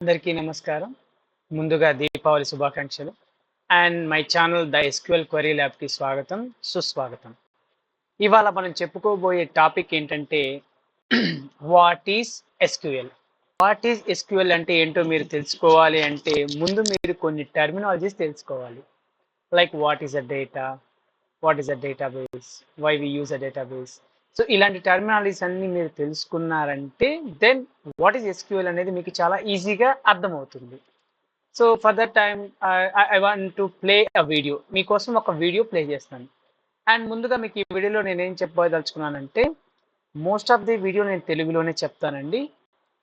అందరికీ నమస్కారం. ముందుగా దీపావళి శుభాకాంక్షలు. And my channel the SQL query ల్యాబ్‌కి స్వాగతం, సుస్వాగతం. ఇవాళ మనం చెప్పుకోబోయే టాపిక్ ఏంటంటే what is SQL? What is SQL అంటే ఏంటో మీరు తెలుసుకోవాలి అంటే ముందు మీరు కొన్ని టెర్మినాలజీస్ తెలుసుకోవాలి. Like what is a data? What is a database? Why we use a database? So ఇలాంటి టెర్మినాలజీస్ అన్నీ మీరు తెలుసుకున్నారంటే దెన్ వాట్ ఈస్ ఎస్‌క్యూఎల్ అనేది మీకు చాలా ఈజీగా అర్థమవుతుంది. So for that time I want to play a video. మీకోసం ఒక వీడియో ప్లే చేస్తాను. అండ్ ముందుగా మీకు ఈ వీడియోలో నేనేం చెప్పదలుచుకున్నానంటే మోస్ట్ ఆఫ్ ది వీడియో నేను తెలుగులోనే చెప్తానండి.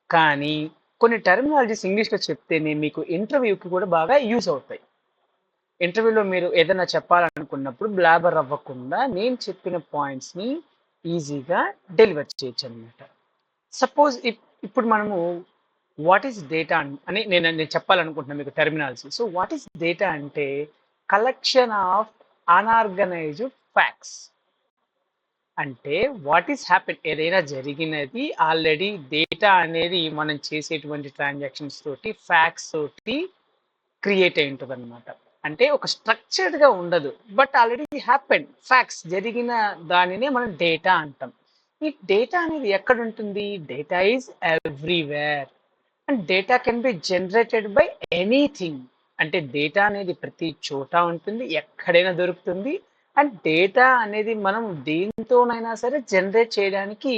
కానీ కొన్ని టెర్మినాలజీస్ ఇంగ్లీష్‌లో చెప్తేనే మీకు ఇంటర్వ్యూకి కూడా బాగా యూజ్ అవుతాయి. ఇంటర్వ్యూలో మీరు ఏదైనా చెప్పాలనుకున్నప్పుడు బ్లాబర్ అవ్వకుండా నేను చెప్పిన పాయింట్స్‌ని ఈజీగా డెలివర్ చేయొచ్చనమాట. సపోజ్ ఇప్పుడు మనము వాట్ ఈస్ డేటా అని నేను చెప్పాలనుకుంటున్నాను మీకు terminology. So what is data అంటే కలెక్షన్ ఆఫ్ అన్ఆర్గనైజ్డ్ ఫ్యాక్ట్స్. అంటే వాట్ ఈస్ హ్యాపెన్ ఏదైనా జరిగినది ఆల్రెడీ డేటా అనేది మనం చేసేటువంటి ట్రాన్సాక్షన్స్ తోటి ఫ్యాక్ట్స్ తోటి క్రియేట్ అయి ఉంటుంది అనమాట. అంటే ఒక స్ట్రక్చర్డ్ గా ఉండదు, బట్ ఆల్రెడీ హ్యాపెన్ ఫ్యాక్ట్స్ జరిగిన దానినే మనం డేటా అంటాం. ఈ డేటా అనేది ఎక్కడ ఉంటుంది? Data is everywhere and data can be generated by anything. అంటే డేటా అనేది ప్రతి చోట ఉంటుంది, ఎక్కడైనా దొరుకుతుంది. అండ్ డేటా అనేది మనం దేనితోనైనా సరే జనరేట్ చేయడానికి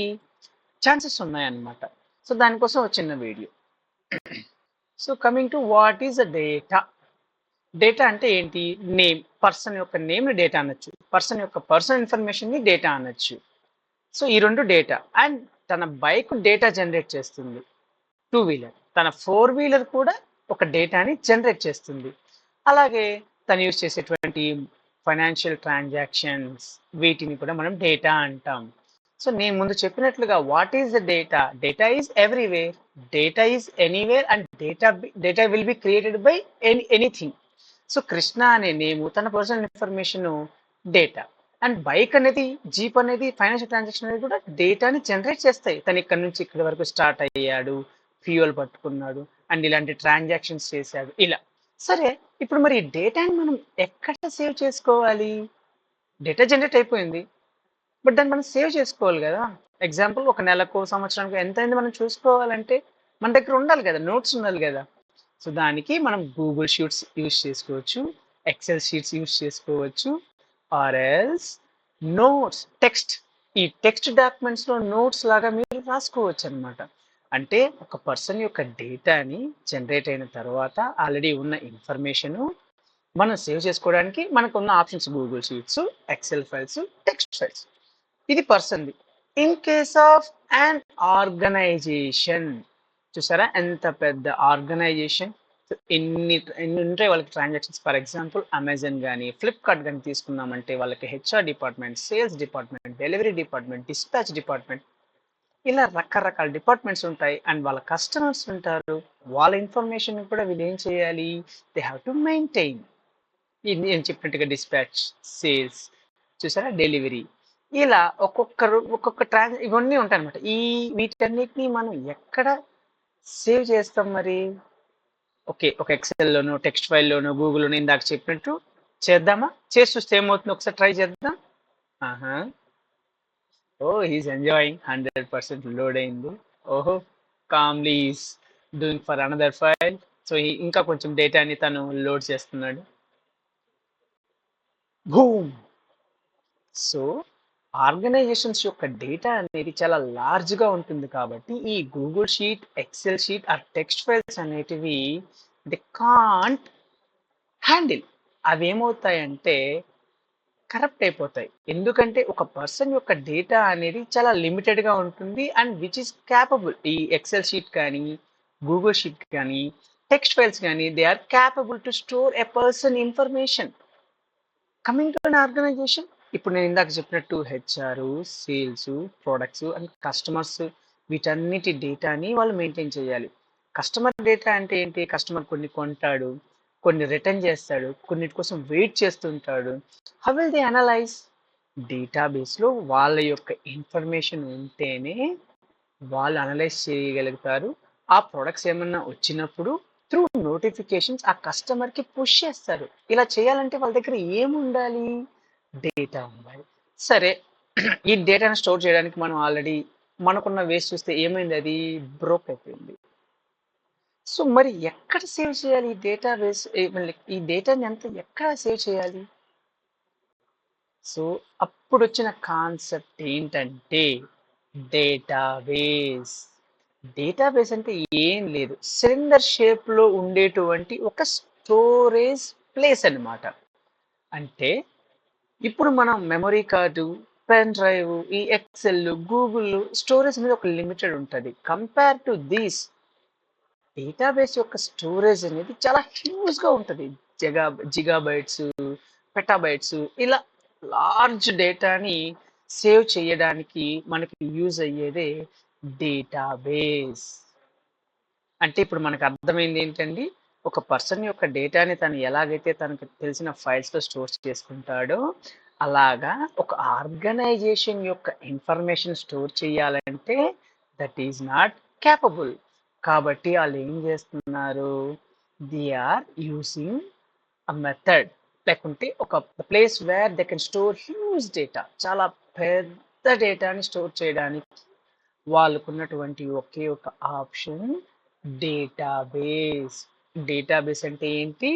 ఛాన్సెస్ ఉన్నాయన్నమాట. సో దానికోసం ఒక చిన్న video. So coming to what is a data. Data అంటే ఏంటి? నేమ్, పర్సన్ యొక్క నేమ్ని డేటా అనొచ్చు, పర్సన్ యొక్క పర్సనల్ ఇన్ఫర్మేషన్ని డేటా అనొచ్చు. సో ఈ రెండు డేటా. అండ్ తన బైక్ డేటా జనరేట్ చేస్తుంది, టూ వీలర్. తన ఫోర్ వీలర్ కూడా ఒక డేటాని జనరేట్ చేస్తుంది. అలాగే తను యూజ్ చేసేటువంటి ఫైనాన్షియల్ ట్రాన్సాక్షన్స్, వీటిని కూడా మనం డేటా అంటాం. సో నేను ముందు చెప్పినట్లుగా what is the data? Data is everywhere, data is anywhere and data will be created by anything. So Krishna అనే నేము, తన personal information data. And bike అనేది, జీప్ అనేది, ఫైనాన్షియల్ ట్రాన్సాక్షన్ అనేది కూడా డేటాని జనరేట్ చేస్తాయి. తను ఇక్కడ నుంచి ఇక్కడి వరకు స్టార్ట్ అయ్యాడు, ఫ్యూయల్ పట్టుకున్నాడు, అండ్ ఇలాంటి ట్రాన్సాక్షన్స్ చేశాడు, ఇలా. సరే, ఇప్పుడు మరి ఈ డేటాని మనం ఎక్కడ సేవ్ చేసుకోవాలి? డేటా జనరేట్ అయిపోయింది, బట్ దాన్ని మనం సేవ్ చేసుకోవాలి కదా. ఎగ్జాంపుల్, ఒక నెలకు, సంవత్సరానికి ఎంత అయింది మనం చూసుకోవాలంటే మన దగ్గర ఉండాలి కదా, నోట్స్ ఉండాలి కదా. సో దానికి మనం గూగుల్ షీట్స్ యూజ్ చేసుకోవచ్చు, ఎక్సెల్ షీట్స్ యూజ్ చేసుకోవచ్చు, ఆర్ ఎల్స్ నోట్స్, టెక్స్ట్. ఈ టెక్స్ట్ డాక్యుమెంట్స్లో నోట్స్ లాగా మీరు రాసుకోవచ్చు అనమాట. అంటే ఒక పర్సన్ యొక్క డేటాని జనరేట్ అయిన తర్వాత ఆల్రెడీ ఉన్న ఇన్ఫర్మేషను మనం సేవ్ చేసుకోవడానికి మనకు ఉన్న options Google sheets, Excel files, text files. ఇది పర్సన్ది. In case of an organization, చూసారా ఎంత పెద్ద ఆర్గనైజేషన్. ఎన్ని ఎన్ని ఉంటాయి వాళ్ళకి ట్రాన్సాక్షన్స్. ఫర్ ఎగ్జాంపుల్ అమెజాన్ కానీ, ఫ్లిప్కార్ట్ కానీ తీసుకున్నామంటే వాళ్ళకి HR department, sales department, delivery department, dispatch department, ఇలా రకరకాల డిపార్ట్మెంట్స్ ఉంటాయి. అండ్ వాళ్ళ కస్టమర్స్ ఉంటారు, వాళ్ళ ఇన్ఫర్మేషన్ కూడా వీళ్ళు ఏం చేయాలి? They have to maintain. ఇది నేను చెప్పినట్టుగా డిస్పాచ్, సేల్స్, చూసారా, డెలివరీ, ఇలా ఒక్కొక్క ఇవన్నీ ఉంటాయి అనమాట. వీటన్నిటిని మనం ఎక్కడ సేవ్ చేస్తాం మరి? ఓకే, ఒక ఎక్సెల్లోనో, టెక్స్ట్ ఫైల్లోనో, గూగుల్లోనో ఇందాక చెప్పినట్టు చేద్దామా? చేసి చూస్తే ఏమవుతుందో ఒకసారి ట్రై చేద్దాం. ఆహా, ఓ హీస్ ఎంజాయింగ్, 100% లోడ్ అయింది. ఓహో, calmly is doing for another file. So ఇంకా కొంచెం డేటాని తను లోడ్ చేస్తున్నాడు. భూమ్. సో ఆర్గనైజేషన్స్ యొక్క డేటా అనేది చాలా లార్జ్గా ఉంటుంది కాబట్టి ఈ Google sheet, excel sheet or text files అనేటివి ది కాంట్ హ్యాండిల్. అవి ఏమవుతాయంటే కరప్ట్ అయిపోతాయి. ఎందుకంటే ఒక పర్సన్ యొక్క డేటా అనేది చాలా లిమిటెడ్గా ఉంటుంది అండ్ విచ్ ఇస్ క్యాపబుల్. ఈ ఎక్సెల్ షీట్ కానీ, గూగుల్ షీట్ కానీ, టెక్స్ట్ ఫైల్స్ కానీ, they are capable to store a person information. Coming to an organisation, ఇప్పుడు నేను ఇందాక చెప్పినట్టు HR, sales, products and customers, వీటన్నిటి డేటాని వాళ్ళు మెయింటైన్ చేయాలి. కస్టమర్ డేటా అంటే ఏంటి? కస్టమర్ కొన్ని కొంటాడు, కొన్ని రిటర్న్ చేస్తాడు, కొన్నిటి కోసం వెయిట్ చేస్తుంటాడు. How will they analyse? డేటాబేస్లో వాళ్ళ యొక్క ఇన్ఫర్మేషన్ ఉంటేనే వాళ్ళు అనలైజ్ చేయగలుగుతారు. ఆ ప్రొడక్ట్స్ ఏమన్నా వచ్చినప్పుడు త్రూ నోటిఫికేషన్స్ ఆ కస్టమర్కి పుష్ చేస్తారు. ఇలా చేయాలంటే వాళ్ళ దగ్గర ఏముండాలి? డేటా ఉండాలి. సరే ఈ డేటాను స్టోర్ చేయడానికి మనం ఆల్రెడీ మనకున్న వేస్ చూస్తే ఏమైంది, అది బ్రోక్ అయిపోయింది. సో మరి ఎక్కడ సేవ్ చేయాలి ఈ డేటాబేస్? మళ్ళీ ఈ డేటాని ఎక్కడ సేవ్ చేయాలి? సో అప్పుడొచ్చిన కాన్సెప్ట్ ఏంటంటే డేటాబేస్. డేటాబేస్ అంటే ఏం లేదు. సిలిండర్ షేప్‌లో ఉండేటువంటి ఒక స్టోరేజ్ ప్లేస్ అన్నమాట. అంటే ఇప్పుడు మనం మెమరీ కార్డు, పెన్ డ్రైవ్, ఈ ఎక్సెల్, గూగుల్ స్టోరేజ్ అనేది ఒక లిమిటెడ్ ఉంటది. కంపేర్ టు థిస్ డేటాబేస్ యొక్క స్టోరేజ్ అనేది చాలా హ్యూజ్‌గా ఉంటది. జిగాబైట్స్, పెటాబైట్స్ ఇలా లార్జ్ డేటాని సేవ్ చేయడానికి మనకి యూజ్ అయ్యేదే డేటాబేస్. అంటే ఇప్పుడు మనకు అర్థమైంది ఏంటండి? ఒక పర్సన్ యొక్క డేటాని తను ఎలాగైతే తనకు తెలిసిన ఫైల్స్‌లో స్టోర్ చేసుకుంటాడో, అలాగా ఒక ఆర్గనైజేషన్ యొక్క ఇన్ఫర్మేషన్ స్టోర్ చేయాలంటే దట్ ఈస్ నాట్ కేపబుల్. కాబట్టి ఆళ్ళేం జేస్తున్నారు? They are using a method లేకుంటే ఒక place where they can store huge data. చాలా పెద్ద డేటాని స్టోర్ చేయడానికి వాళ్ళకున్నటువంటి ఒకే ఒక ఆప్షన్ డేటాబేస్. డేటాబేస్ అంటే ఏంటి?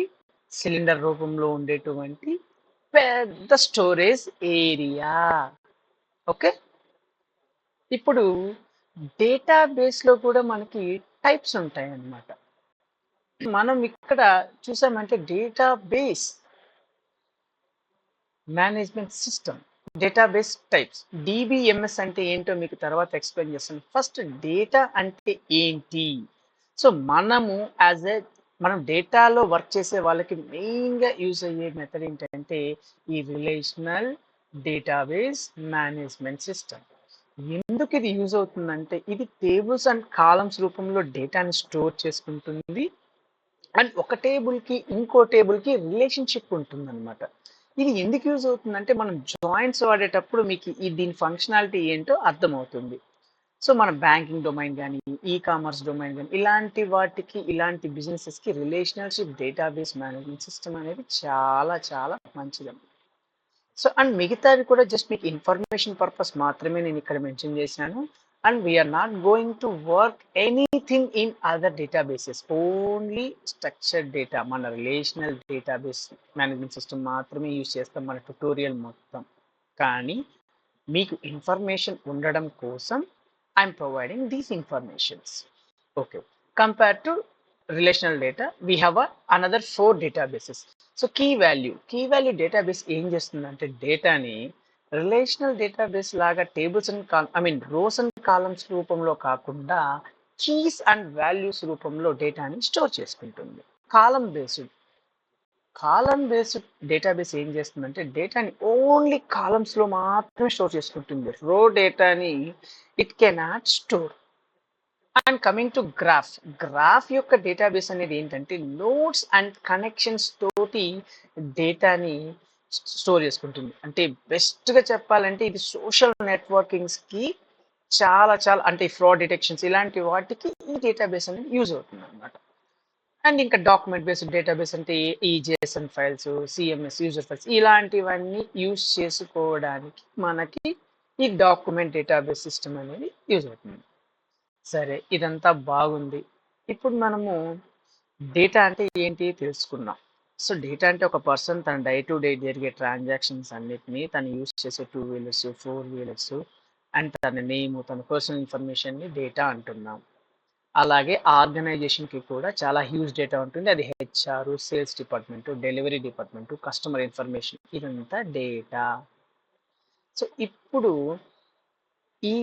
సిలిండర్ రూపంలో ఉండేటువంటి పెద్ద స్టోరేజ్ ఏరియా. ఓకే. ఇప్పుడు డేటాబేస్‌లో కూడా మనకి టైప్స్ ఉంటాయన్నమాట. మనం ఇక్కడ చూసామంటే database management system, database types. DBMS అంటే ఏంటో మీకు తర్వాత ఎక్స్‌ప్లెయిన్ చేస్తాను. ఫస్ట్ డేటా అంటే ఏంటి? సో మనము మనం డేటాలో వర్క్ చేసే వాళ్ళకి మెయిన్‌గా యూజ్ అయ్యే మెథడ్ ఏంటంటే ఈ రిలేషనల్ డేటాబేస్ మేనేజ్మెంట్ సిస్టమ్. ఎందుకు ఇది యూజ్ అవుతుందంటే ఇది టేబుల్స్ అండ్ కాలమ్స్ రూపంలో డేటాని స్టోర్ చేసుకుంటుంది. అండ్ ఒక టేబుల్‌కి ఇంకో టేబుల్‌కి రిలేషన్‌షిప్ ఉంటుందన్నమాట. ఇది ఎందుకు యూజ్ అవుతుందంటే మనం జాయింట్స్ వాడేటప్పుడు మీకు దీని ఫంక్షనాలిటీ ఏంటో అర్థమవుతుంది. సో మన బ్యాంకింగ్ డొమైన్ గానీ, కామర్స్ డొమైన్ గానీ ఇలాంటి వాటికి, ఇలాంటి బిజినెసెస్‌కి రిలేషనల్‌షిప్ డేటాబేస్ మేనేజ్మెంట్ సిస్టమ్ అనేది చాలా చాలా మంచిదండి. సో అండ్ మిగతావి కూడా జస్ట్ మీకు ఇన్ఫర్మేషన్ పర్పస్ మాత్రమే నేను ఇక్కడ మెన్షన్ చేసినాను. And we're not going to work anything in other databases. Only structured data మన రిలేషనల్ డేటాబేస్ మేనేజ్మెంట్ సిస్టమ్ మాత్రమే యూజ్ చేస్తాం మన ట్యుటోరియల్ మొత్తం. కానీ మీకు ఇన్ఫర్మేషన్ ఉండడం కోసం I'm providing these information. Okay. Compare to relational data we have another 4 databases. So key value database ఏం చేస్తుందంటే డేటాని రిలేషనల్ డేటాబేస్ లాగా tables and rows and columns రూపంలో కాకుండా కీస్ అండ్ వాల్యూస్ రూపంలో డేటాని స్టోర్ చేసుకుంటుంది. కాలం బేస్డ్ డేటాబేస్ ఏం చేస్తుందంటే డేటాని ఓన్లీ కాలమ్స్లో మాత్రమే స్టోర్ చేసుకుంటుంది. రో డేటాని it cannot store. And coming to graph యొక్క డేటాబేస్ అనేది ఏంటంటే నోట్స్ అండ్ కనెక్షన్స్ తోటి డేటాని స్టోర్ చేసుకుంటుంది. అంటే బెస్ట్‌గా చెప్పాలంటే ఇది సోషల్ నెట్వర్కింగ్స్‌కి చాలా చాలా అంటే ఫ్రాడ్ డిటెక్షన్స్ ఇలాంటి వాటికి ఈ డేటాబేస్ అనేది యూజ్ అవుతుందన్నమాట. అండ్ ఇంకా డాక్యుమెంట్ బేస్డ్ డేటాబేస్ అంటే ఈ Jason files, CMS user files ఇలాంటివన్నీ యూజ్ చేసుకోవడానికి మనకి ఈ డాక్యుమెంట్ డేటాబేస్ సిస్టమ్ అనేది యూజ్ అవుతుంది. సరే ఇదంతా బాగుంది. ఇప్పుడు మనము డేటా అంటే ఏంటి తెలుసుకున్నాం. సో డేటా అంటే ఒక పర్సన్ తన డే టు డే జరిగే ట్రాన్సాక్షన్స్ అన్నిటిని తను యూజ్ చేసే 2 వీలర్స్, 4 వీలర్స్ అండ్ తన నేమ్, తన పర్సనల్ ఇన్ఫర్మేషన్‌ని డేటా అంటున్నాం. అలాగే ఆర్గనైజేషన్‌కి కూడా చాలా హ్యూజ్ డేటా ఉంటుంది. అది HR, sales department, delivery department, customer information ఇదంతా డేటా. సో ఇప్పుడు ఈ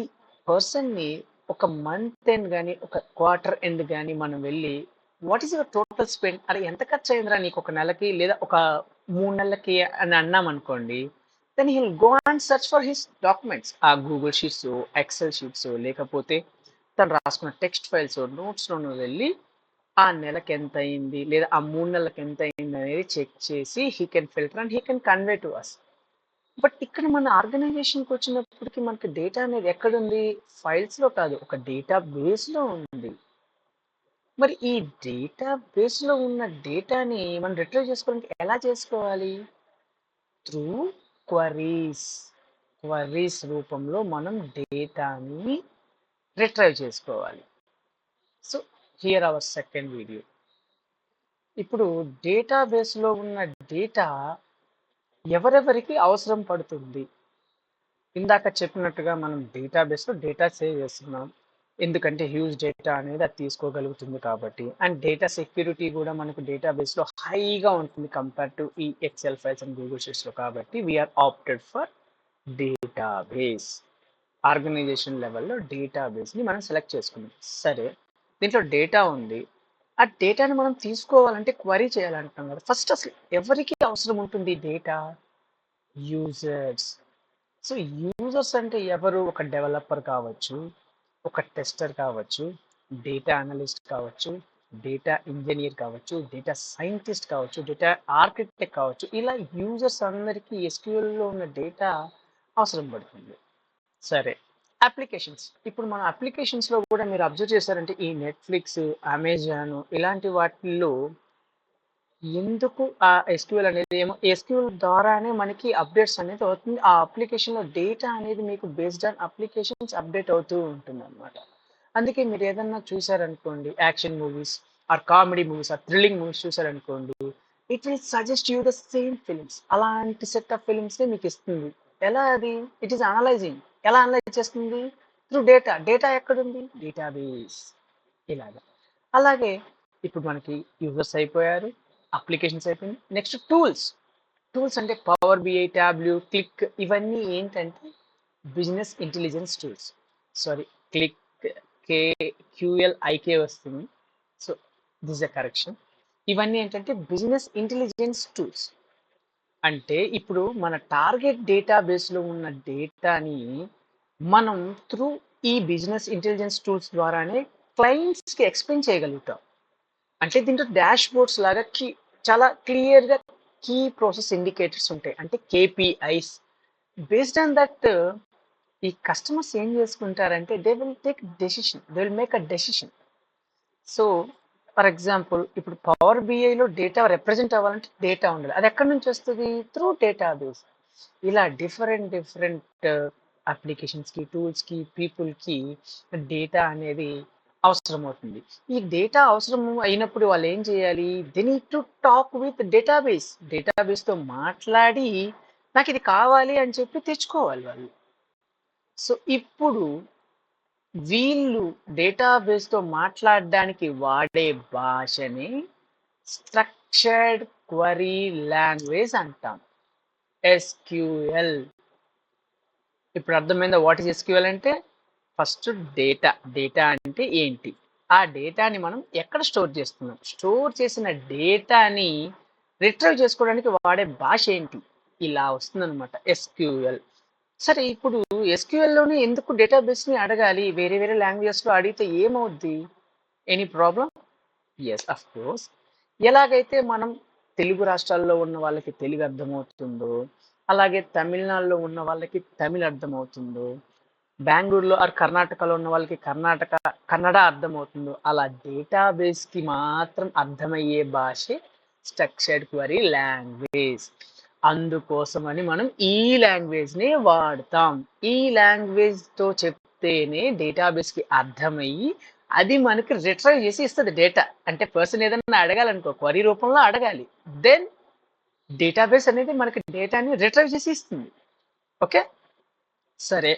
పర్సన్‌ని ఒక మంత్ ఎండ్ గాని, ఒక క్వార్టర్ ఎండ్ గాని మనం వెళ్లి what is your total spend? అరె ఎంత ఖర్చయిందిరా నీకు ఒక నెలకి లేదా ఒక 3 నెలలకి అని అన్నామనుకోండి. Then he will go and search for his documents. ఆ గూగుల్ షీట్సో, ఎక్సెల్ షీట్సో లేకపోతే తను రాసుకున్న టెక్స్ట్ ఫైల్సో, నోట్స్‌లోనో వెళ్లి ఆ నెలకి ఎంతయింది లేదా ఆ 3 నెలలకి ఎంతయింది అనేది చెక్ చేసి he can filter and he can convey to us. But ఇక్కడ మన ఆర్గనైజేషన్‌కి వచ్చినప్పటికి మనకి డేటా అనేది ఎక్కడుంది? ఫైల్స్‌లో కాదు. ఒక డేటాబేస్‌లో ఉంది. మరి ఈ డేటాబేస్‌లో ఉన్న డేటాని మనం రిట్రీవ్ చేసుకోవడానికి ఎలా చేసుకోవాలి? Through queries. క్వరీస్ రూపంలో మనం డేటాని రిట్రైవ్ చేసుకోవాలి. So here our second video. ఇప్పుడు డేటాబేస్‌లో ఉన్న డేటా ఎవరెవరికి అవసరం పడుతుంది? ఇందాక చెప్పినట్టుగా మనం డేటాబేస్‌లో డేటా సేవ్ చేస్తున్నాం. ఎందుకంటే హ్యూజ్ డేటా అనేది అది తీసుకోగలుగుతుంది కాబట్టి. అండ్ డేటా సెక్యూరిటీ కూడా మనకు డేటాబేస్‌లో హైగా ఉంటుంది కంపేర్ టు ఈ ఎక్సెల్ ఫైల్స్ అండ్ గూగుల్ షీట్స్‌లో కాబట్టి we are opted for database. Organisation లెవెల్‌లో డేటాబేస్‌ని మనం సెలెక్ట్ చేసుకున్నాం. సరే, దీంట్లో డేటా ఉంది. ఆ డేటాని మనం తీసుకోవాలంటే క్వరీ చేయాలంటున్నాం కదా! ఫస్ట్ అసలు ఎవరికి అవసరం ఉంటుంది డేటా? యూజర్స్. సో యూజర్స్ అంటే ఎవరు? ఒక డెవలపర్ కావచ్చు, ఒక టెస్టర్ కావచ్చు, డేటా అనలిస్ట్ కావచ్చు, డేటా ఇంజనీర్ కావచ్చు, డేటా సైంటిస్ట్ కావచ్చు, డేటా ఆర్కిటెక్ట్ కావచ్చు. ఇలా యూజర్స్ అందరికీ ఎస్క్యూఎల్‌లో ఉన్న డేటా అవసరం పడుతుంది. సరే, అప్లికేషన్స్. ఇప్పుడు మన అప్లికేషన్స్‌లో కూడా మీరు అబ్జర్వ్ చేశారంటే ఈ నెట్‌ఫ్లిక్స్, అమెజాన్ ఇలాంటి వాటిల్లో ఎందుకు ఆ ఎస్‌క్యూఎల్ అనేది ఎస్‌క్యూఎల్ ద్వారానే మనకి అప్డేట్స్ అనేది అవుతుంది. ఆ అప్లికేషన్‌లో డేటా అనేది మీకు బేస్డ్ ఆన్ అప్లికేషన్స్ అప్డేట్ అవుతూ ఉంటుందన్నమాట. అందుకే మీరు ఏదన్నా చూసారనుకోండి action movies or comedy movies or thrilling movies చూసారనుకోండి, it will suggest you the same films. అలాంటి సెట్ ఆఫ్ ఫిల్మ్స్‌నే మీకు ఇస్తుంది. ఎలా అది? It is analysing. ఎలా అనలైజ్ చేస్తుంది? Through data. డేటా ఎక్కడుంది? డేటాబేస్. ఇలాగా. అలాగే ఇప్పుడు మనకి యూజర్స్ అయిపోయారు. అప్లికేషన్స్ అయిపోయింది. Next tools. టూల్స్ అంటే పవర్ బిఐ, టాబ్లూ, క్లిక్ ఇవన్నీ ఏంటంటే business intelligence tools. Sorry, click Q L I K వస్తుంది. So this a correction. ఇవన్నీ ఏంటంటే బిజినెస్ ఇంటెలిజెన్స్ టూల్స్. అంటే ఇప్పుడు మన టార్గెట్ డేటాబేస్‌లో ఉన్న డేటాని మనం త్రూ ఈ బిజినెస్ ఇంటెలిజెన్స్ టూల్స్ ద్వారానే క్లయింట్స్‌కి ఎక్స్‌ప్లెయిన్ చేయగలుగుతాం. అంటే దీంట్లో డాష్ బోర్డ్స్ లాగా చాలా క్లియర్‌గా కీ ప్రాసెస్ ఇండికేటర్స్ ఉంటాయి. అంటే కేపీఐస్. బేస్డ్ ఆన్ దట్ ఈ కస్టమర్స్ ఏం చేసుకుంటారంటే they will take decision. They will make a decision. So for example ఇప్పుడు పవర్ బిఐలో డేటా రిప్రజెంట్ అవ్వాలంటే డేటా ఉండాలి. అది ఎక్కడి నుంచి వస్తుంది? Through database. ఇలా డిఫరెంట్ అప్లికేషన్స్‌కి, టూల్స్‌కి, పీపుల్‌కి డేటా అనేది అవసరమవుతుంది. ఈ డేటా అవసరం అయినప్పుడు వాళ్ళు ఏం చేయాలి? They need to talk with database. డేటాబేస్‌తో మాట్లాడి నాకిది కావాలి అని చెప్పి తెచ్చుకోవాలి వాళ్ళు. సో ఇప్పుడు వీళ్ళు డేటాబేస్‌తో మాట్లాడడానికి వాడే భాషని స్ట్రక్చర్డ్ క్వరీ లాంగ్వేజ్ అంటాం. ఎస్‌క్యూఎల్. ఇప్పుడు అర్థమైందా వాట్ ఈస్ ఎస్‌క్యూఎల్ అంటే? First data. డేటా అంటే ఏంటి? ఆ డేటాని మనం ఎక్కడ స్టోర్ చేస్తున్నాం? స్టోర్ చేసిన డేటాని రిట్రైవ్ చేసుకోవడానికి వాడే భాష ఏంటి? ఇలా వస్తుందన్నమాట ఎస్‌క్యూఎల్. సరే, ఇప్పుడు ఎస్‌క్యూఎల్‌లోనే ఎందుకు డేటాబేస్‌ని అడగాలి? వేరే వేరే లాంగ్వేజెస్‌లో అడిగితే ఏమవుద్ది? Any problem? Yes, of course. ఎలాగైతే మనం తెలుగు రాష్ట్రాల్లో ఉన్న వాళ్ళకి తెలుగు అర్థమవుతుందో, అలాగే తమిళనాడులో ఉన్న వాళ్ళకి తమిళ్ అర్థమవుతుందో, బెంగుళూరులో ఆర్ కర్ణాటకలో ఉన్న వాళ్ళకి కన్నడ అర్థమవుతుందో, అలా డేటాబేస్‌కి మాత్రం అర్థమయ్యే భాషే స్ట్రక్చర్డ్ క్వరీ లాంగ్వేజ్. అందుకోసమని మనం ఈ లాంగ్వేజ్‌నే వాడతాం. ఈ లాంగ్వేజ్‌తో చెప్తేనే డేటాబేస్‌కి అర్థమయ్యి అది మనకి రిట్రైవ్ చేసి ఇస్తది డేటా. అంటే పర్సన్ ఏదన్నా అడగాలనుకో క్వరీ రూపంలో అడగాలి. దెన్ డేటాబేస్ అనేది మనకి డేటాని రిట్రైవ్ చేసి ఇస్తుంది. ఓకే? సరే,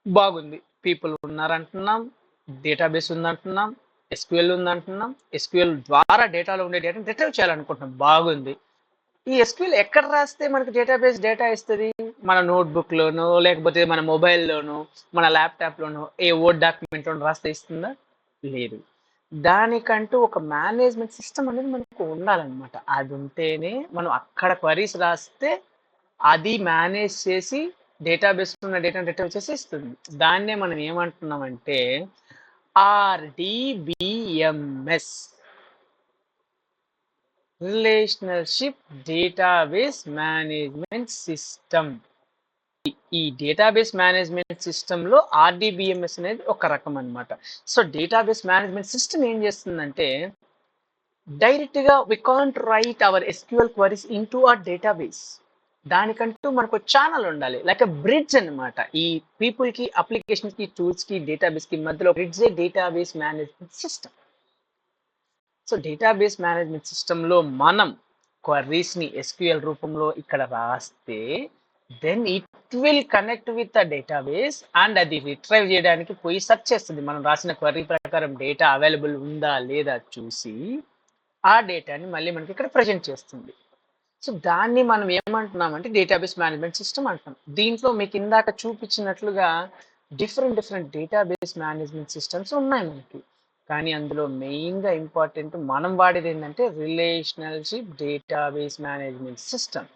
బాగుంది. పీపుల్ ఉన్నారంటున్నాం, డేటాబేస్ ఉందంటున్నాం, ఎస్‌క్యూఎల్ ఉందంటున్నాం. ఎస్‌క్యూఎల్ ద్వారా డేటాలో ఉండే డేటాని రిట్రైవ్ చేయాలనుకుంటున్నాం. బాగుంది. ఈ ఎస్‌క్యూఎల్ ఎక్కడ రాస్తే మనకి డేటాబేస్ డేటా ఇస్తది? మన నోట్‌బుక్‌లోనో, లేకపోతే మన మొబైల్‌లోనో, మన ల్యాప్‌టాప్‌లోనో, ఏ వర్డ్ డాక్యుమెంట్‌లోనో రాస్తే ఇస్తుందా? లేదు. దానికంటూ ఒక మేనేజ్‌మెంట్ సిస్టమ్ అనేది మనకు ఉండాలన్నమాట. అది ఉంటేనే మనం అక్కడ క్వరీస్ రాస్తే అది మేనేజ్ చేసి డేటాబేస్‌లో ఉన్న డేటాను రిట్రీవ్ చేసి ఇస్తుంది. దాన్నే మనం ఏమంటున్నామంటే RDBMS. Relationship database management system. ఈ డేటాబేస్ మేనేజ్మెంట్ సిస్టంలో ఆర్డీబీఎంఎస్ అనేది ఒక రకం అన్నమాట. సో డేటాబేస్ మేనేజ్మెంట్ సిస్టమ్ ఏం చేస్తుందంటే డైరెక్ట్గా we can't write our SQL queries into ఆ డేటాబేస్. దానికంటూ మనకు ఛానల్ ఉండాలి, లైక్ బ్రిడ్జ్ అన్నమాట. ఈ పీపుల్ కి, అప్లికేషన్ కి, టూల్స్ కి, డేటాబేస్ కి మధ్యలో bridge database management system. So database management సిస్టంలో మనం క్వరీస్ ని ఎస్క్యూఎల్ రూపంలో ఇక్కడ రాస్తే then it will connect with the database and అది రిట్రైవ్ చేయడానికి పోయి సెర్చ్ చేస్తుంది. మనం రాసిన క్వరీ ప్రకారం డేటా అవైలబుల్ ఉందా లేదా చూసి ఆ డేటాని మళ్ళీ మనకి ఇక్కడ ప్రజెంట్ చేస్తుంది. సో దాన్ని మనం ఏమంటున్నామంటే డేటాబేస్ మేనేజ్మెంట్ సిస్టమ్ అంటున్నాం. దీంట్లో మీకు ఇందాక చూపించినట్లుగా డిఫరెంట్ డేటాబేస్ మేనేజ్మెంట్ సిస్టమ్స్ ఉన్నాయి మనకి. కానీ అందులో మెయిన్గా ఇంపార్టెంట్ మనం వాడేది ఏంటంటే relationship database management system.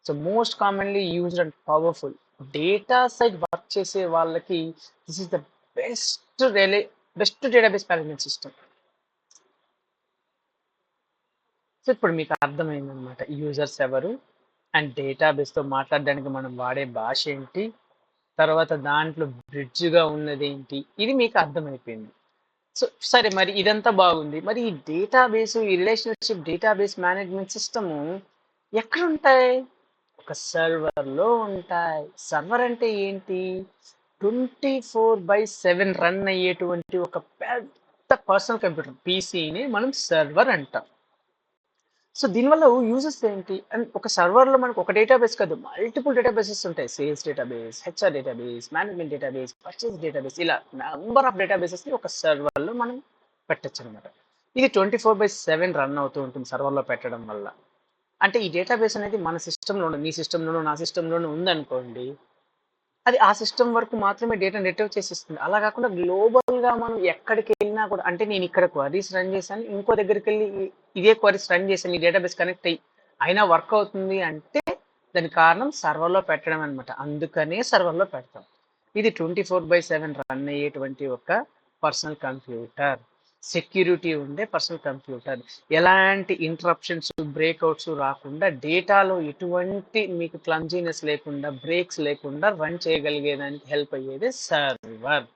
So most commonly used and powerful data side work చేసే వాళ్ళకి this is the best database management system. So ఇప్పుడు మీకు అర్థమైందనమాట యూజర్స్ ఎవరు అండ్ డేటాబేస్తో మాట్లాడడానికి మనం వాడే భాష ఏంటి, తర్వాత దాంట్లో బ్రిడ్జ్గా ఉన్నది ఏంటి, ఇది మీకు అర్థమైపోయింది. సో సరే, మరి ఇదంతా బాగుంది, మరి ఈ డేటాబేస్, ఈ రిలేషన్షిప్ డేటాబేస్ మేనేజ్మెంట్ సిస్టము ఎక్కడ ఉంటాయి? ఒక సర్వర్లో ఉంటాయి. సర్వర్ అంటే ఏంటి? 24/7 రన్ అయ్యేటువంటి ఒక పెద్ద పర్సనల్ కంప్యూటర్ పీసీని మనం సర్వర్ అంటాం. సో దీనివల్ల యూజెస్ ఏంటి? అండ్ ఒక సర్వర్లో మనకు ఒక డేటాబేస్ కాదు, మల్టిపుల్ డేటాబేసెస్ ఉంటాయి. Sales database, HR database, management database, purchase database, ఇలా నెంబర్ ఆఫ్ డేటాబేసెస్ని ఒక సర్వర్లో మనం పెట్టచ్చు అనమాట. ఇది 24/7 రన్ అవుతూ ఉంటుంది సర్వర్లో పెట్టడం వల్ల. అంటే ఈ డేటాబేస్ అనేది మన సిస్టంలోనూ, మీ సిస్టంలోనూ, నా సిస్టంలోనూ ఉందనుకోండి, అది ఆ సిస్టమ్ వరకు మాత్రమే డేటాను రిట్రీవ్ చేసిస్తుంది. అలా కాకుండా గ్లోబల్గా మనం ఎక్కడికి వెళ్ళినా కూడా, అంటే నేను ఇక్కడ క్వరీస్ రన్ చేశాను, ఇంకో దగ్గరికి వెళ్ళి ఇదే క్వరీస్ రన్ చేశాను, ఈ డేటాబేస్ కనెక్ట్ అయ్యి అయినా వర్క్ అవుతుంది అంటే దానికి కారణం సర్వర్లో పెట్టడం అనమాట. అందుకనే సర్వర్లో పెడతాం. ఇది 24/7 రన్ అయ్యేటువంటి ఒక పర్సనల్ కంప్యూటర్, సెక్యూరిటీ ఉండే పర్సనల్ కంప్యూటర్. ఎలాంటి ఇంటరప్షన్స్, బ్రేక్అవుట్స్ రాకుండా, డేటాలో ఎటువంటి మీకు క్లమ్జీనెస్ లేకుండా, బ్రేక్స్ లేకుండా రన్ చేయగలిగేదానికి హెల్ప్ అయ్యేది సర్వర్.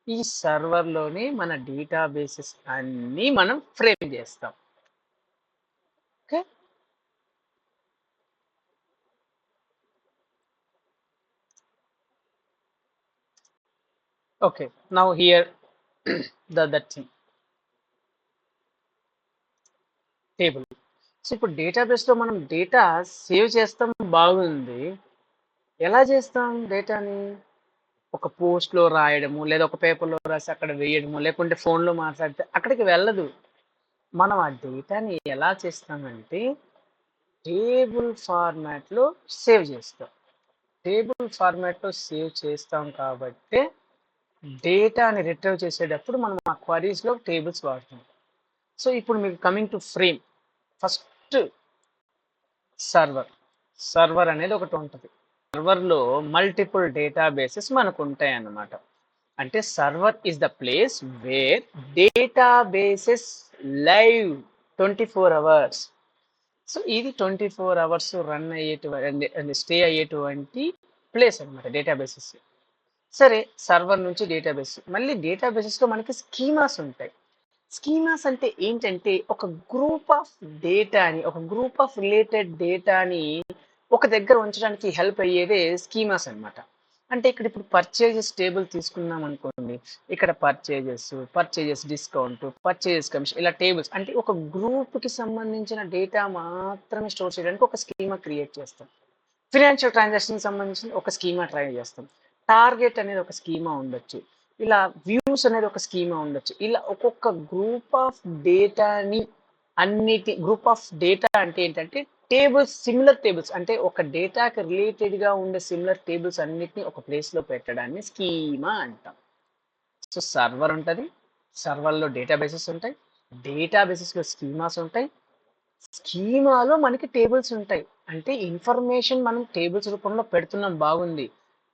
ఈ సర్వర్లోనే మన డేటాబేసెస్ అన్నీ మనం ఫ్రేమ్ చేస్తాం. Okay, okay, now here that thing, table. So ఇప్పుడు డేటాబేస్లో మనం డేటా సేవ్ చేస్తాం, బాగుంది. ఎలా చేస్తాం డేటాని? ఒక పోస్ట్లో రాయడము, లేదా ఒక పేపర్లో రాసి అక్కడ వేయడము, లేకుంటే ఫోన్లో మాట్లాడితే అక్కడికి వెళ్ళదు. మనం ఆ డేటాని ఎలా చేస్తామంటే టేబుల్ ఫార్మాట్లో సేవ్ చేస్తాం. టేబుల్ ఫార్మాట్లో సేవ్ చేస్తాం కాబట్టి డేటాని రిట్రీవ్ చేసేటప్పుడు మనం ఆ క్వరీస్లో టేబుల్స్ వాడతాం. సో ఇప్పుడు మీకు coming to frame, first server అనేది ఒకటి ఉంటుంది. సర్వర్లో మల్టిపుల్ డేటాబేసెస్ మనకు ఉంటాయి అన్నమాట. అంటే server is the place where databases live 24 hours. So ఇది 24 అవర్స్ రన్ అయ్యేటువంటి, స్టే అయ్యేటువంటి ప్లేస్ అనమాట డేటాబేసెస్. సరే, సర్వర్ నుంచి డేటాబేస్, మళ్ళీ డేటాబేసెస్లో మనకి స్కీమాస్ ఉంటాయి. స్కీమాస్ అంటే ఏంటంటే ఒక గ్రూప్ ఆఫ్ డేటాని, ఒక గ్రూప్ ఆఫ్ రిలేటెడ్ డేటాని ఒక దగ్గర ఉంచడానికి హెల్ప్ అయ్యేదే స్కీమాస్ అన్నమాట. అంటే ఇక్కడ ఇప్పుడు పర్చేజెస్ టేబుల్ తీసుకున్నాం అనుకోండి, ఇక్కడ పర్చేజెస్ డిస్కౌంట్, పర్చేజెస్ కమిషన్, ఇలా టేబుల్స్ అంటే ఒక గ్రూప్కి సంబంధించిన డేటా మాత్రమే స్టోర్ చేయడానికి ఒక స్కీమా క్రియేట్ చేస్తాం. ఫినాన్షియల్ ట్రాన్సాక్షన్ సంబంధించిన ఒక స్కీమా ట్రై చేస్తాం. టార్గెట్ అనేది ఒక స్కీమా ఉండొచ్చు, ఇలా వ్యూస్ అనేది ఒక స్కీమా ఉండొచ్చు. ఇలా ఒక్కొక్క గ్రూప్ ఆఫ్ డేటాని, గ్రూప్ ఆఫ్ డేటా అంటే ఏంటంటే టేబుల్స్, సిమిలర్ టేబుల్స్, అంటే ఒక డేటాకి రిలేటెడ్గా ఉండే సిమిలర్ టేబుల్స్ అన్నిటిని ఒక ప్లేస్లో పెట్టడాన్ని స్కీమా అంటాం. సో సర్వర్ ఉంటుంది, సర్వర్లో డేటాబేసెస్ ఉంటాయి, డేటాబేసెస్లో స్కీమాస్ ఉంటాయి, స్కీమాలో మనకి టేబుల్స్ ఉంటాయి. అంటే ఇన్ఫర్మేషన్ మనం టేబుల్స్ రూపంలో పెడుతున్నాం, బాగుంది.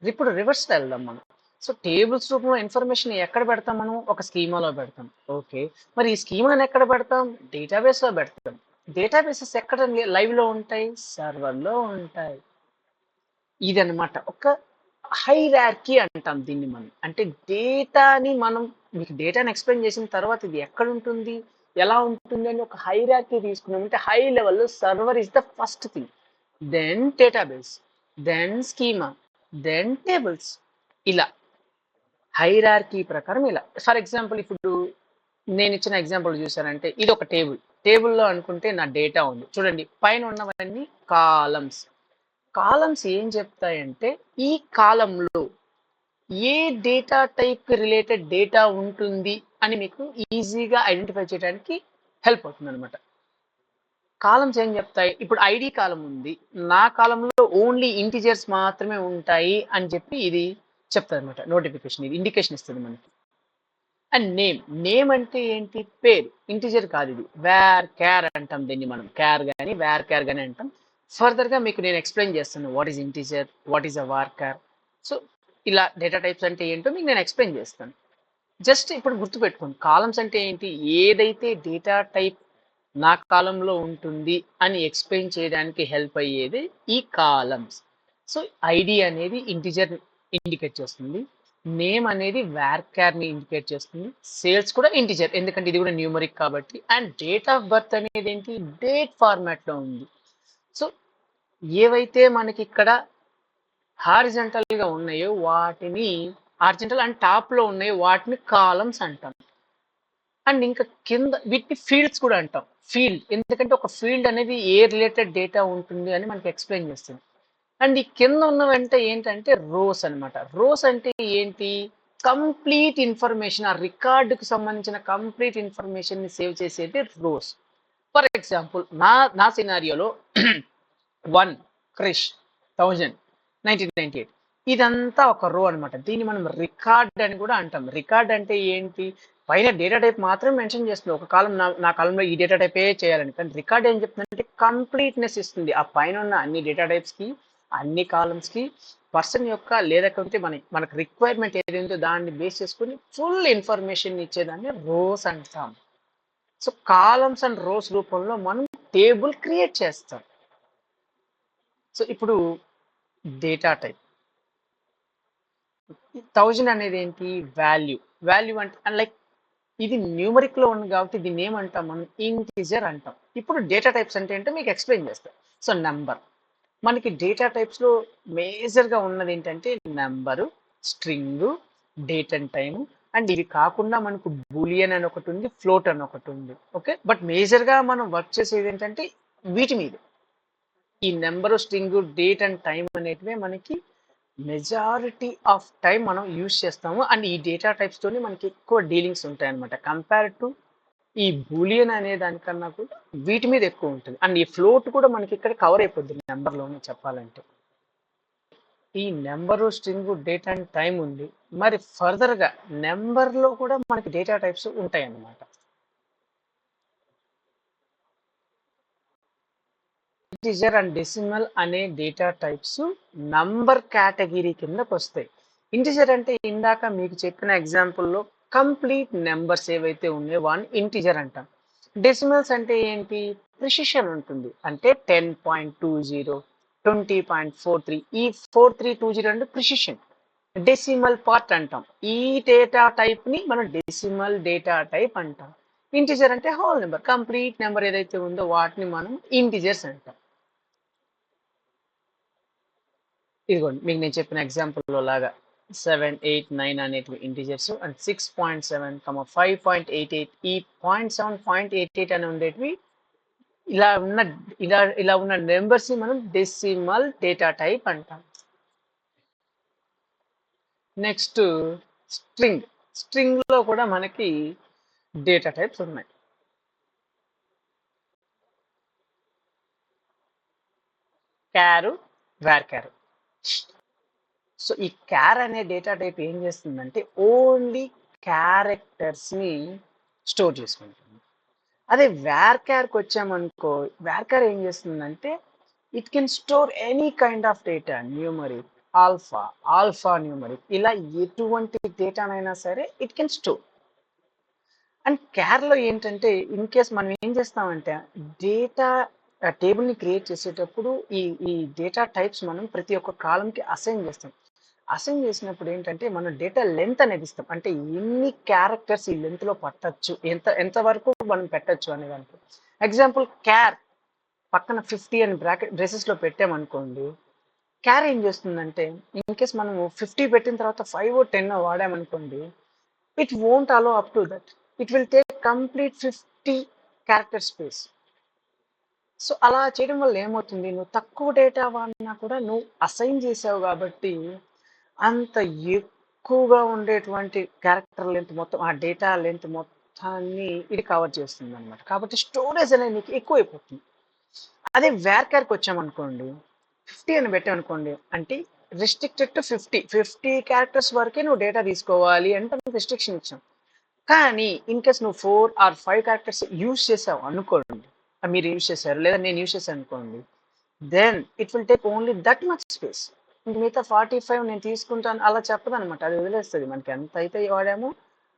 ఇప్పుడు రివర్స్ వెళ్దాం మనం. సో టేబుల్స్ రూపంలో ఇన్ఫర్మేషన్ ఎక్కడ పెడతాం? మనం ఒక స్కీమాలో పెడతాం. ఓకే, మరి ఈ స్కీమాని ఎక్కడ పెడతాం? డేటాబేస్లో పెడతాం. డేటాబేసెస్ ఎక్కడ లైవ్లో ఉంటాయి? సర్వర్లో ఉంటాయి. ఇదనమాట ఒక హైరార్కీ అంటాం దీన్ని మనం. అంటే డేటాని మనం మీకు డేటాని ఎక్స్‌ప్లెయిన్ చేసిన తర్వాత ఇది ఎక్కడుంటుంది? ఎలా ఉంటుంది? అని ఒక హైరార్కీ తీసుకున్నాం. అంటే హై లెవెల్‌లో server is the first thing. Then database, then schema, then tables. ఇలా హైరార్కీ ప్రకారం ఇలా. ఫర్ ఎగ్జాంపుల్ ఇప్పుడు నేనిచ్చిన ఎగ్జాంపుల్ చూసారంటే ఇది ఒక టేబుల్. టేబుల్‌లో అనుకుంటే నా డేటా ఉంది. చూడండి పైన ఉన్నవన్నీ కాలమ్స్. కాలమ్స్ ఏం చెప్తాయంటే ఈ కాలంలో ఏ డేటా టైప్ రిలేటెడ్ డేటా ఉంటుంది అని మీకు ఈజీగా ఐడెంటిఫై చేయడానికి హెల్ప్ అవుతుంది అనమాట. కాలమ్స్ ఏం చెప్తాయి? ఇప్పుడు ఐడి కాలం ఉంది. నా కాలంలో ఓన్లీ ఇంటిజర్స్ మాత్రమే ఉంటాయి అని చెప్పి ఇది చెప్తుంది అనమాట. నోటిఫికేషన్ ఇది ఇండికేషన్ ఇస్తుంది మనకి. And name. నేమ్ అంటే ఏంటి? పేరు. ఇంటిజర్ కాదు ఇది. వేర్ క్యార్ అంటాం దీన్ని మనం. క్యార్ కానీ వేర్ క్యార్ కానీ అంటాం. ఫర్దర్గా మీకు నేను ఎక్స్ప్లెయిన్ చేస్తాను. What is integer, what is a varchar. So ఇలా డేటా టైప్స్ అంటే ఏంటో మీకు నేను ఎక్స్ప్లెయిన్ చేస్తాను. జస్ట్ ఇప్పుడు గుర్తుపెట్టుకోండి కాలమ్స్ అంటే ఏంటి? ఏదైతే డేటా టైప్ నా కాలంలో ఉంటుంది అని ఎక్స్ప్లెయిన్ చేయడానికి హెల్ప్ అయ్యేది ఈ కాలమ్స్. సో ఐడి అనేది ఇంటిజర్ ఇండికేట్ చేస్తుంది. నేమ్ అనేది వేర్ ని ఇండికేట్ చేస్తుంది. సేల్స్ కూడా ఇంటిజర్ ఎందుకంటే ఇది కూడా న్యూమరిక్ కాబట్టి. అండ్ డేట్ ఆఫ్ బర్త్ అనేది ఏంటి? డేట్ ఫార్మాట్ లో ఉంది. సో ఏవైతే మనకి ఇక్కడ హారిజంటల్ గా ఉన్నాయో వాటిని హారిజంటల్ అండ్ టాప్ లో ఉన్నాయో వాటిని కాలమ్స్ అంటాం. అండ్ ఇంకా కింద వీటిని ఫీల్డ్స్ కూడా అంటాం. ఫీల్డ్ ఎందుకంటే ఒక ఫీల్డ్ అనేది ఏ రిలేటెడ్ డేటా ఉంటుంది అని మనకి ఎక్స్ప్లెయిన్ చేస్తుంది. అండ్ ఈ కింద ఉన్నవంటే ఏంటంటే రోస్ అనమాట. రోస్ అంటే ఏంటి? కంప్లీట్ ఇన్ఫర్మేషన్ ఆ రికార్డుకు సంబంధించిన కంప్లీట్ ఇన్ఫర్మేషన్ ని సేవ్ చేసేది రోస్. ఫర్ ఎగ్జాంపుల్ నా సినారియోలో 1 క్రిష్ 1998 ఇదంతా ఒక రో అనమాట. దీన్ని మనం రికార్డ్ అని కూడా అంటాం. రికార్డ్ అంటే ఏంటి? పైన డేటా టైప్ మాత్రమే మెన్షన్ చేస్తుంది. ఒక కాలం నా కాలంలో ఈ డేటా టైపే చేయాలని. కానీ రికార్డ్ ఏం చెప్తుందంటే కంప్లీట్నెస్ ఇస్తుంది. ఆ పైన ఉన్న అన్ని డేటా టైప్స్ కి అన్ని కాలమ్స్ కి పర్సన్ యొక్క లేదంటే మనకు రిక్వైర్మెంట్ ఏదైందో దాన్ని బేస్ చేసుకుని ఫుల్ ఇన్ఫర్మేషన్ ఇచ్చేదాన్ని రోస్ అంటాం. సో కాలమ్స్ అండ్ రోస్ రూపంలో మనం టేబుల్ క్రియేట్ చేస్తాం. సో ఇప్పుడు డేటా టైప్ 1000 అనేది ఏంటి? వాల్యూ. వాల్యూ అంటే లైక్ ఇది న్యూమరిక్ లో ఉంది కాబట్టి దీన్ని ఏమంటాం మనం? ఇంటిజర్ అంటాం. ఇప్పుడు డేటా టైప్స్ అంటే ఏంటో మీకు ఎక్స్ప్లెయిన్ చేస్తాం. So number. మనకి డేటా టైప్స్ లో మేజర్ గా ఉన్నది ఏంటంటే number, string, date and time. And ఇవి కాకుండా మనకు బూలియన్ అని ఒకటి ఉంది, ఫ్లోట్ అని ఒకటి ఉంది. ఓకే, బట్ మేజర్ గా మనం వర్క్ చేసేది ఏంటంటే వీటి మీద. ఈ number, string, date and time అనేటివే మనకి మెజారిటీ ఆఫ్ టైం మనం యూజ్ చేస్తాము. అండ్ ఈ డేటా టైప్స్ తోని మనకి ఎక్కువ డీలింగ్స్ ఉంటాయి అనమాట కంపేర్ టు ఈ బూలియన్ అనే దానికన్నా కూడా వీటి మీద ఎక్కువ ఉంటుంది. అండ్ ఈ ఫ్లోట్ కూడా మనకి ఇక్కడ కవర్ అయిపోద్ది నెంబర్లోనే చెప్పాలంటే. ఈ number, string, date and time ఉంది. మరి ఫర్దర్ గా నెంబర్ లో కూడా మనకి డేటా టైప్స్ ఉంటాయి అన్నమాట. ఇంటిజర్ అండ్ డెసిమల్ అనే డేటా టైప్స్ నంబర్ కేటగిరీ కిందకు వస్తాయి. ఇంటిజర్ అంటే ఇందాక మీకు చెప్పిన ఎగ్జాంపుల్లో కంప్లీట్ నెంబర్స్ ఏవైతే ఉన్నాయో వాడిని ఇంటిజర్ అంటాం. డెసిమల్స్ అంటే ఏంటి? ప్రిసిషన్ ఉంటుంది. అంటే 10.20, 20.43, ఈ 4320 అంటే ప్రిసిషన్. డెసిమల్ పార్ట్ అంటాం. ఈ డేటా టైప్ ని మనం డెసిమల్ డేటా టైప్ అంటాం. ఇంటిజర్ అంటే హోల్ నెంబర్, కంప్లీట్ నెంబర్ ఏదైతే ఉందో వాటిని మనం ఇంటిజర్స్ అంటాం. ఇదిగోండి మీకు నేను చెప్పిన ఎగ్జాంపుల్లో లాగా 7, 8, 9 అనేటివి ఇంటిజర్స్ అండ్ 6.7, 5.88, ఈ 0.7, 0.88 అని ఉండేటివి ఇలా ఉన్న ఇలా ఉన్న నెంబర్స్ ని మనం డెసిమల్ డేటా టైప్ అంటాం. Next string. స్ట్రింగ్ లో కూడా మనకి డేటా టైప్స్ ఉన్నాయి. Char, varchar. సో ఈ క్యార్ అనే డేటా టైప్ ఏం చేస్తుందంటే ఓన్లీ క్యారెక్టర్స్ ని స్టోర్ చేసుకుంటుంది. అదే వేర్ క్యార్కి వచ్చామనుకో, వేర్ క్యార్ ఏం చేస్తుందంటే it can store any kind of data, numeric, alpha numeric, ఇలా ఎటువంటి డేటానైనా సరే ఇట్ కెన్ స్టోర్. అండ్ క్యార్లో ఏంటంటే ఇన్ కేస్ మనం ఏం చేస్తామంటే డేటా ఆ టేబుల్ని క్రియేట్ చేసేటప్పుడు ఈ ఈ డేటా టైప్స్ మనం ప్రతి ఒక్క కాలంకి అసైన్ చేస్తాం. అసైన్ చేసినప్పుడు ఏంటంటే మనం డేటా లెంత్ అనేది ఇస్తాం. అంటే ఎన్ని క్యారెక్టర్స్ ఈ లెంత్లో పట్టచ్చు, ఎంత వరకు మనం పెట్టచ్చు అనే దానికి. ఎగ్జాంపుల్ క్యార్ పక్కన 50 అని బ్రేసెస్లో పెట్టామనుకోండి, క్యార్ ఏం చేస్తుందంటే ఇన్ కేస్ మనము 50 పెట్టిన తర్వాత 5 10 వాడామనుకోండి, it won't allow up to that. It will take complete 50 character space. So అలా చేయడం వల్ల ఏమవుతుంది, నువ్వు తక్కువ డేటా వాడినా కూడా నువ్వు అసైన్ చేసావు కాబట్టి అంత ఎక్కువగా ఉండేటువంటి క్యారెక్టర్ లెంత్ మొత్తం, ఆ డేటా లెంత్ మొత్తాన్ని ఇది కవర్ చేస్తుంది అనమాట. కాబట్టి స్టోరేజ్ అనేది నీకు ఎక్కువైపోతుంది. అదే వేర్కార్కి వచ్చామనుకోండి, 50 అని పెట్టామనుకోండి, అంటే రిస్ట్రిక్టెడ్ టు 50 క్యారెక్టర్స్ వరకే నువ్వు డేటా తీసుకోవాలి అంటే రిస్ట్రిక్షన్ ఇచ్చాం. కానీ ఇన్ కేస్ నువ్వు 4 or 5 క్యారెక్టర్స్ యూజ్ చేసావు అనుకోండి, మీరు యూజ్ చేశారు లేదా నేను యూజ్ చేశాను అనుకోండి, then it will take only that much space. ఇంక మిగతా 45 నేను తీసుకుంటాను అలా చెప్పదు అనమాట. అది వదిలేస్తుంది. మనకి ఎంత అయితే వాడామో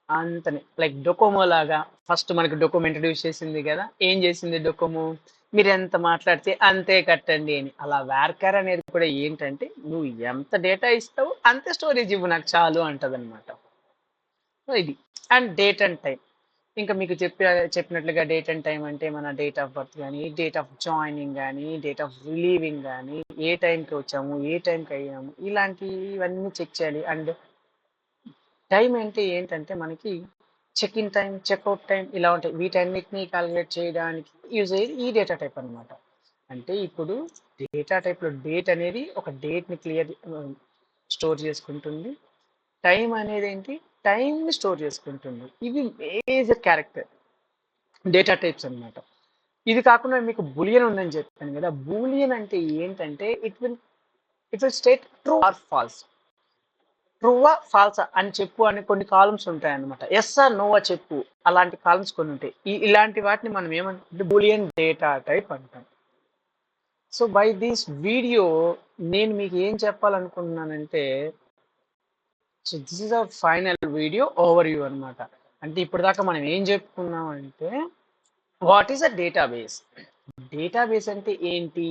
అంతనే. లైక్ డొకోమో లాగా ఫస్ట్ మనకి డొకోమో ఇంట్రడ్యూస్ చేసింది కదా. ఏం చేసింది డొకోమో, మీరు ఎంత మాట్లాడితే అంతే కట్టండి అని. అలా వేర్కార్ అనేది కూడా ఏంటంటే నువ్వు ఎంత డేటా ఇస్తావు అంతే స్టోరేజ్ ఇవ్వు నాకు చాలు అంటది అనమాట. ఇది అండ్ డేట్ అండ్ టైం. ఇంకా మీకు చెప్పినట్లుగా డేట్ అండ్ టైం అంటే మన డేట్ ఆఫ్ బర్త్ కానీ, డేట్ ఆఫ్ జాయినింగ్ కానీ, డేట్ ఆఫ్ రిలీవింగ్ కానీ, ఏ టైంకి వచ్చాము, ఏ టైంకి అయ్యాము, ఇలాంటివన్నీ చెక్ చేయాలి. అండ్ టైం అంటే ఏంటంటే మనకి check in time, checkout time ఇలా ఉంటాయి. వీటన్నిటిని క్యాలిక్యులేట్ చేయడానికి యూజ్ అయ్యేది ఈ డేటా టైప్ అనమాట. అంటే ఇప్పుడు డేటా టైప్లో డేట్ అనేది ఒక డేట్ని స్టోర్ చేసుకుంటుంది. టైం అనేది ఏంటి, టైంని స్టోర్ చేసుకుంటుంది. ఇవి మేజర్ క్యారెక్టర్ డేటా టైప్స్ అనమాట. ఇది కాకుండా మీకు బూలియన్ ఉందని చెప్పాను కదా. బూలియన్ అంటే ఏంటంటే it will state true or false. ట్రూవా ఫాల్సా అని చెప్పు అని కొన్ని కాలమ్స్ ఉంటాయి అనమాట. ఎస్ ఆర్ నోవా చెప్పు అలాంటి కాలమ్స్ కొన్ని ఉంటాయి. ఇలాంటి వాటిని మనం ఏమంటే బూలియన్ డేటా టైప్ అంటాం. సో బై దిస్ వీడియో నేను మీకు ఏం చెప్పాలనుకుంటున్నానంటే, so this is our final video overview అనమాట. అంటే ఇప్పటిదాకా మనం ఏం చెప్పుకున్నామంటే, what is a database. Database అంటే ఏంటి,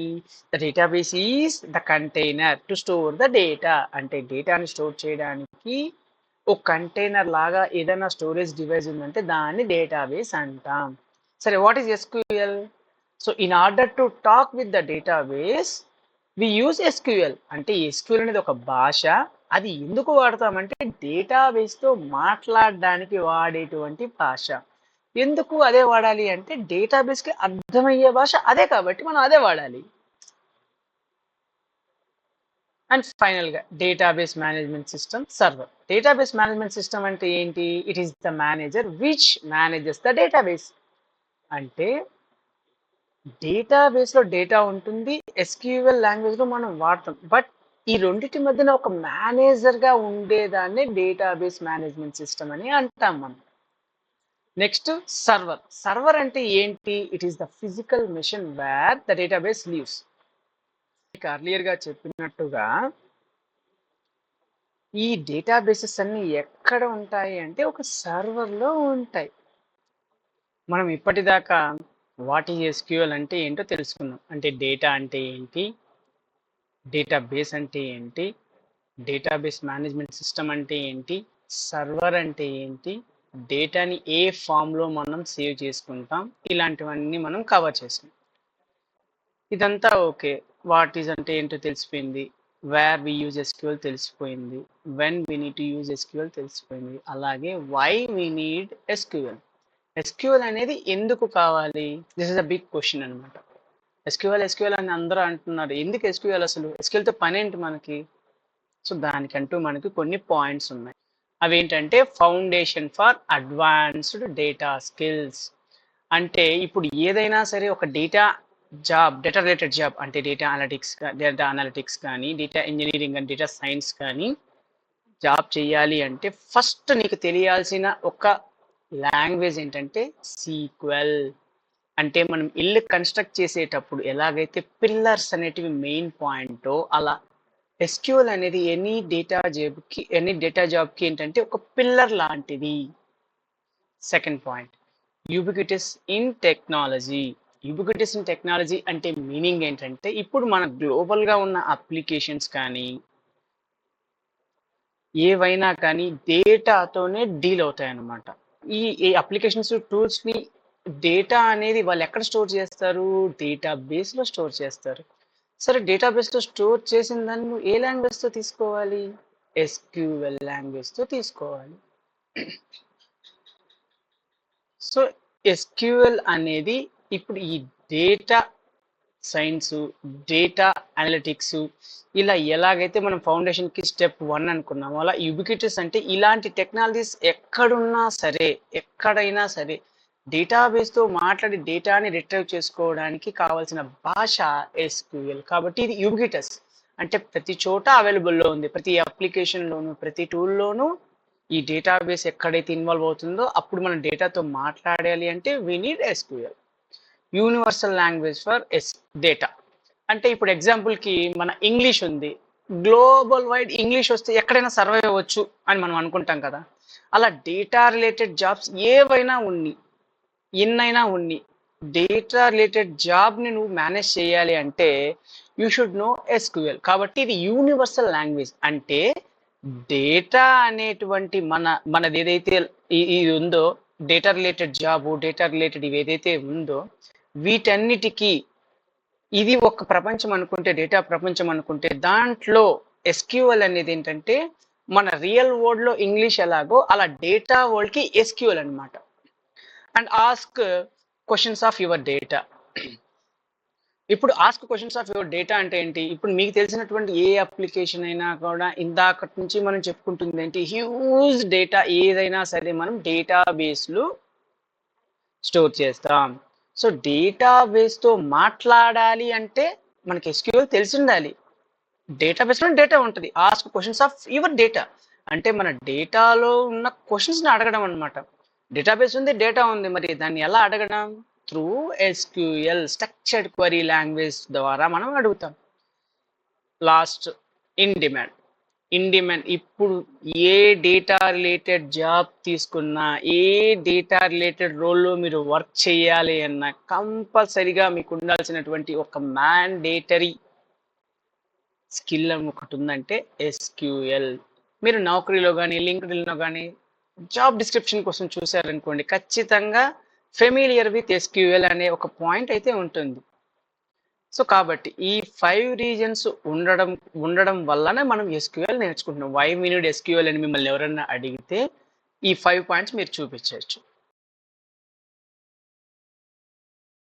the database is the container to store the data. అంటే డేటాని స్టోర్ చేయడానికి ఒక కంటైనర్ లాగా ఏదైనా స్టోరేజ్ డివైస్ ఉందంటే దాన్ని డేటాబేస్ అంటాం. సరే, what is SQL. So in order to talk with the database we use SQL. అంటే ఎస్క్యూఎల్ అనేది ఒక భాష. అది ఎందుకు వాడతామంటే డేటాబేస్తో మాట్లాడడానికి వాడేటువంటి భాష. ఎందుకు అదే వాడాలి అంటే డేటాబేస్కి అర్థమయ్యే భాష అదే కాబట్టి మనం అదే వాడాలి. అండ్ ఫైనల్గా database management system server. Database management system అంటే ఏంటి, it is the manager which manages the database. అంటే డేటాబేస్లో డేటా ఉంటుంది, ఎస్క్యూఎల్ లాంగ్వేజ్లో మనం వాడతాం. బట్ ఈ రెండింటి మధ్యన ఒక మేనేజర్గా ఉండేదాన్ని డేటాబేస్ మేనేజ్మెంట్ సిస్టమ్ అని అంటాం మనం. Next server. సర్వర్ అంటే ఏంటి, it is the physical machine where the database lives. అర్లియర్గా చెప్పినట్టుగా ఈ డేటాబేసెస్ అన్ని ఎక్కడ ఉంటాయి అంటే ఒక సర్వర్లో ఉంటాయి. మనం ఇప్పటిదాకా వాట్ ఈజ్ ఎస్క్యూఎల్ అంటే ఏంటో తెలుసుకున్నాం. అంటే డేటా అంటే ఏంటి, డేటాబేస్ అంటే ఏంటి, డేటాబేస్ మేనేజ్మెంట్ సిస్టమ్ అంటే ఏంటి, సర్వర్ అంటే ఏంటి, డేటాని ఏ ఫామ్లో మనం సేవ్ చేసుకుంటాం, ఇలాంటివన్నీ మనం కవర్ చేసాం. ఇదంతా ఓకే. వాట్ ఈజ్ అంటే ఏంటో తెలిసిపోయింది, వేర్ వి యూజ్ ఎస్క్యూఎల్ తెలిసిపోయింది, when we need to use SQL తెలిసిపోయింది. అలాగే why we need SQL. SQL అనేది ఎందుకు కావాలి, this is a big question అనమాట. ఎస్క్యూఎల్ అని అందరూ అంటున్నారు. ఎందుకు ఎస్క్యూఎల్, అసలు ఎస్క్యూఎల్తో పని ఏంటి మనకి. సో దానికంటూ మనకి కొన్ని పాయింట్స్ ఉన్నాయి. అవేంటంటే foundation for advanced data skills. అంటే ఇప్పుడు ఏదైనా సరే ఒక డేటా రిలేటెడ్ జాబ్ అంటే డేటా అనలిటిక్స్ కానీ, data engineering and data science కానీ జాబ్ చేయాలి అంటే ఫస్ట్ నీకు తెలియాల్సిన ఒక లాంగ్వేజ్ ఏంటంటే సీక్వెల్. అంటే మనం ఇల్లు కన్స్ట్రక్ట్ చేసేటప్పుడు ఎలాగైతే పిల్లర్స్ అనేటివి మెయిన్ పాయింటో, అలా ఎస్క్యూఎల్ అనేది ఎనీ డేటా జాబ్కి ఏంటంటే ఒక పిల్లర్ లాంటిది. Second point, ubiquitous in technology. Ubiquitous in technology అంటే మీనింగ్ ఏంటంటే ఇప్పుడు మన గ్లోబల్గా ఉన్న అప్లికేషన్స్ కానీ ఏవైనా కానీ డేటాతోనే డీల్ అవుతాయి అన్నమాట. ఈ అప్లికేషన్స్ టూల్స్ని డేటా అనేది వాళ్ళు ఎక్కడ స్టోర్ చేస్తారు? డేటాబేస్లో స్టోర్ చేస్తారు. సరే, డేటాబేస్లో స్టోర్ చేసిన దాన్ని నువ్వు ఏ లాంగ్వేజ్తో తీసుకోవాలి? ఎస్క్యూఎల్ లాంగ్వేజ్తో తీసుకోవాలి. సో ఎస్క్యూఎల్ అనేది ఇప్పుడు ఈ డేటా సైన్స్, డేటా అనలిటిక్స్ ఇలా ఎలాగైతే మనం ఫౌండేషన్కి స్టెప్ 1 అనుకున్నామో అలా యూబిక్విటస్ అంటే ఇలాంటి టెక్నాలజీస్ ఎక్కడున్నా సరే, ఎక్కడైనా సరే డేటాబేస్తో మాట్లాడి డేటాని రిట్రైవ్ చేసుకోవడానికి కావాల్సిన భాష ఎస్క్యూఎల్. కాబట్టి ఇది యూబిక్విటస్ అంటే ప్రతి చోట అవైలబుల్లో ఉంది. ప్రతి అప్లికేషన్లోను, ప్రతి టూల్లోనూ ఈ డేటాబేస్ ఎక్కడైతే ఇన్వాల్వ్ అవుతుందో అప్పుడు మనం డేటాతో మాట్లాడాలి అంటే we need SQL, universal language for data. అంటే ఇప్పుడు ఎగ్జాంపుల్కి మన ఇంగ్లీష్ ఉంది, గ్లోబల్ వైడ్ ఇంగ్లీష్ వస్తే ఎక్కడైనా సర్వైవ్ అవ్వచ్చు అని మనం అనుకుంటాం కదా. అలా డేటా రిలేటెడ్ జాబ్స్ ఏవైనా ఉన్ని, ఎన్నైనా ఉన్ని, డేటా రిలేటెడ్ జాబ్ని నువ్వు మేనేజ్ చేయాలి అంటే యూ షుడ్ నో ఎస్క్యూఎల్. కాబట్టి ఇది యూనివర్సల్ లాంగ్వేజ్. అంటే డేటా అనేటువంటి మనది ఏదైతే ఇది ఉందో, data related job, data related ఇవి ఏదైతే ఉందో వీటన్నిటికీ ఇది ఒక ప్రపంచం అనుకుంటే, డేటా ప్రపంచం అనుకుంటే దాంట్లో ఎస్క్యూఎల్ అనేది ఏంటంటే మన రియల్ వరల్డ్లో ఇంగ్లీష్ ఎలాగో అలా డేటా వరల్డ్కి ఎస్క్యూఎల్ అనమాట. And ask questions of your data. ఇప్పుడు ask questions of your data అంటే ఏంటి? ఇప్పుడు మీకు తెలిసినటువంటి ఏ అప్లికేషన్ అయినా కూడా ఇందాకటి నుంచి మనం చెప్పుకుంటుంది ఏంటి? హ్యూజ్ డేటా ఏదైనా సరే మనం డేటాబేస్లు స్టోర్ చేస్తాం. సో డేటాబేస్తో మాట్లాడాలి అంటే మనకి ఎస్క్యూఎల్ తెలిసి ఉండాలి. డేటాబేస్లో డేటా ఉంటుంది. Ask questions of your data అంటే మన డేటాలో ఉన్న క్వశ్చన్స్ని అడగడం అనమాట. డేటాబేస్ ఉంది, డేటా ఉంది, మరి దాన్ని ఎలా అడగడం? Through SQL, structured query language ద్వారా మనం అడుగుతాం. Last, in demand. ఇప్పుడు ఏ డేటా రిలేటెడ్ జాబ్ తీసుకున్నా, ఏ డేటా రిలేటెడ్ రోల్లో మీరు వర్క్ చేయాలి అన్నా కంపల్సరీగా మీకు ఉండాల్సినటువంటి ఒక మ్యాండేటరీ స్కిల్ ఒకటి ఉందంటే ఎస్క్యూఎల్. మీరు నౌకరీలో కానీ, లింక్డ్ఇన్లో కానీ జాబ్ డిస్క్రిప్షన్ కోసం చూసారనుకోండి, ఖచ్చితంగా ఫెమిలియర్ విత్ ఎస్క్యూఎల్ అనే ఒక పాయింట్ అయితే ఉంటుంది. సో కాబట్టి ఈ 5 రీజన్స్ ఉండడం వల్లనే మనం ఎస్క్యూఎల్ నేర్చుకుంటున్నాం. వై వీ నీడ్ ఎస్క్యూఎల్ అని మిమ్మల్ని ఎవరైనా అడిగితే ఈ 5 పాయింట్స్ మీరు చూపించవచ్చు.